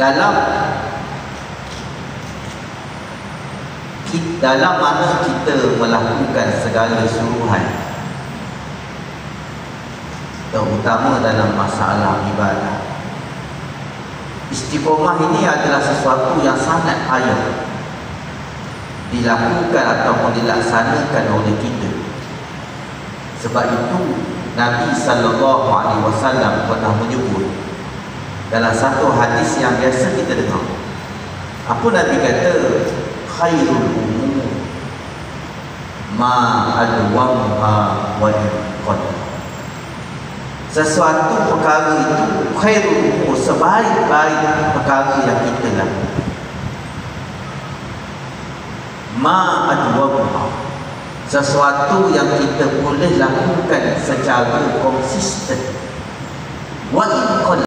dalam mana kita melakukan segala suruhan, terutama dalam masalah ibadah. Istiqomah ini adalah sesuatu yang sangat payah dilakukan ataupun dilaksanakan oleh kita. Sebab itu Nabi SAW pernah menyebut dalam satu hadis yang biasa kita dengar. Apa Nabi kata? Khairul umur ma adwamha wa inqad. Sesuatu perkara itu khairul umur, sebaik-baik perkara yang kita lakukan. Ma adwamha, sesuatu yang kita boleh lakukan secara konsisten. Wa inqad